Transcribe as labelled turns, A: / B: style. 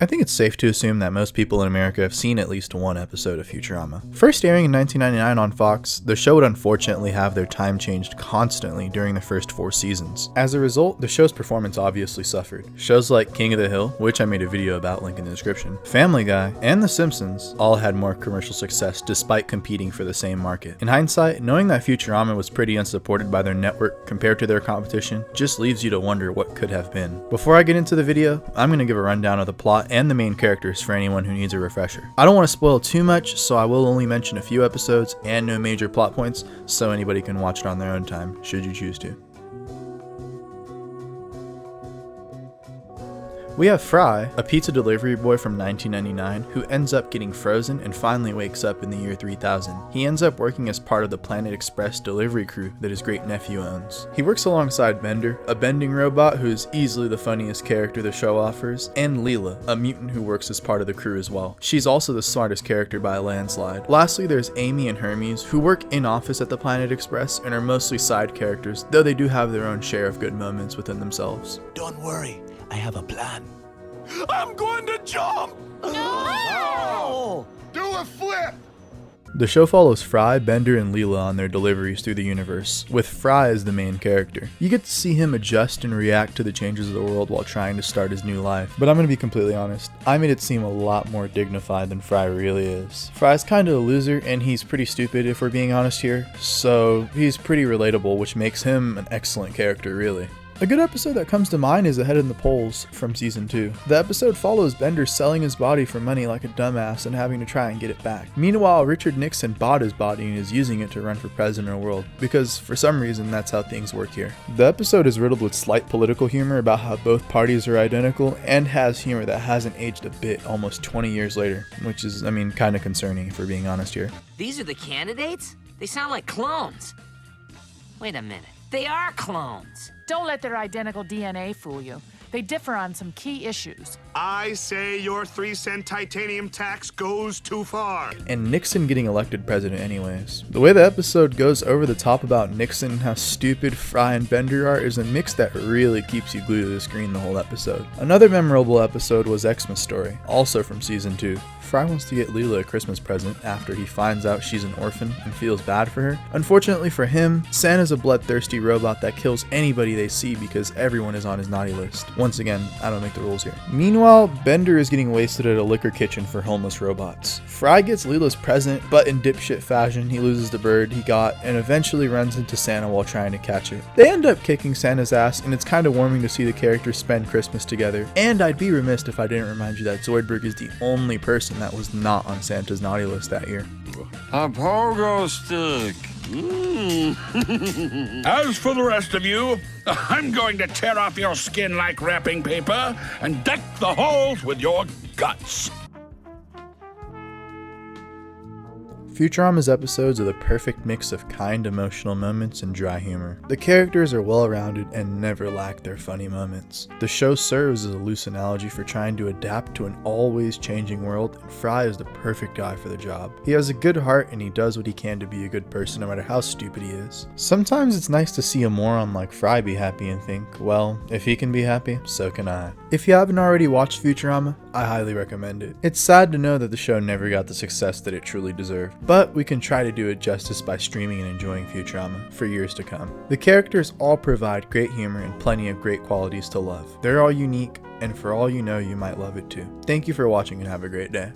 A: I think it's safe to assume that most people in America have seen at least one episode of Futurama. First airing in 1999 on Fox, the show would unfortunately have their time changed constantly during the first 4 seasons. As a result, the show's performance obviously suffered. Shows like King of the Hill, which I made a video about, link in the description, Family Guy, and The Simpsons all had more commercial success despite competing for the same market. In hindsight, knowing that Futurama was pretty unsupported by their network compared to their competition just leaves you to wonder what could have been. Before I get into the video, I'm going to give a rundown of the plot and the main characters for anyone who needs a refresher. I don't want to spoil too much, so I will only mention a few episodes and no major plot points, so anybody can watch it on their own time, should you choose to. We have Fry, a pizza delivery boy from 1999 who ends up getting frozen and finally wakes up in the year 3000. He ends up working as part of the Planet Express delivery crew that his great nephew owns. He works alongside Bender, a bending robot who is easily the funniest character the show offers, and Leela, a mutant who works as part of the crew as well. She's also the smartest character by a landslide. Lastly, there's Amy and Hermes, who work in office at the Planet Express and are mostly side characters, though they do have their own share of good moments within themselves.
B: Don't worry, I have a plan.
C: I'm going to jump!
B: No!
C: Do a flip!
A: The show follows Fry, Bender, and Leela on their deliveries through the universe, with Fry as the main character. You get to see him adjust and react to the changes of the world while trying to start his new life. But I'm going to be completely honest, I made it seem a lot more dignified than Fry really is. Fry's kind of a loser, and he's pretty stupid if we're being honest here, so he's pretty relatable, which makes him an excellent character really. A good episode that comes to mind is Ahead in the Polls from season 2. The episode follows Bender selling his body for money like a dumbass and having to try and get it back. Meanwhile, Richard Nixon bought his body and is using it to run for president of the world, because for some reason that's how things work here. The episode is riddled with slight political humor about how both parties are identical, and has humor that hasn't aged a bit almost 20 years later, which is, kind of concerning if we're being honest here.
D: These are the candidates? They sound like clones. Wait a minute. They are clones.
E: Don't let their identical DNA fool you. They differ on some key issues.
C: I say your 3-cent titanium tax goes too far.
A: And Nixon getting elected president anyways. The way the episode goes over the top about Nixon and how stupid Fry and Bender are is a mix that really keeps you glued to the screen the whole episode. Another memorable episode was Xmas Story, also from season 2. Fry wants to get Leela a Christmas present after he finds out she's an orphan and feels bad for her. Unfortunately for him, Santa's a bloodthirsty robot that kills anybody they see because everyone is on his naughty list. Once again, I don't make the rules here. Meanwhile, Bender is getting wasted at a liquor kitchen for homeless robots. Fry gets Leela's present, but in dipshit fashion, he loses the bird he got and eventually runs into Santa while trying to catch it. They end up kicking Santa's ass, and it's kind of warming to see the characters spend Christmas together. And I'd be remiss if I didn't remind you that Zoidberg is the only person that was not on Santa's naughty list that year.
F: A pogo stick.
G: As for the rest of you, I'm going to tear off your skin like wrapping paper and deck the halls with your guts.
A: Futurama's episodes are the perfect mix of kind emotional moments and dry humor. The characters are well-rounded and never lack their funny moments. The show serves as a loose analogy for trying to adapt to an always changing world, and Fry is the perfect guy for the job. He has a good heart and he does what he can to be a good person no matter how stupid he is. Sometimes it's nice to see a moron like Fry be happy and think, well, if he can be happy, so can I. If you haven't already watched Futurama, I highly recommend it. It's sad to know that the show never got the success that it truly deserved, but we can try to do it justice by streaming and enjoying Futurama for years to come. The characters all provide great humor and plenty of great qualities to love. They're all unique, and for all you know, you might love it too. Thank you for watching and have a great day.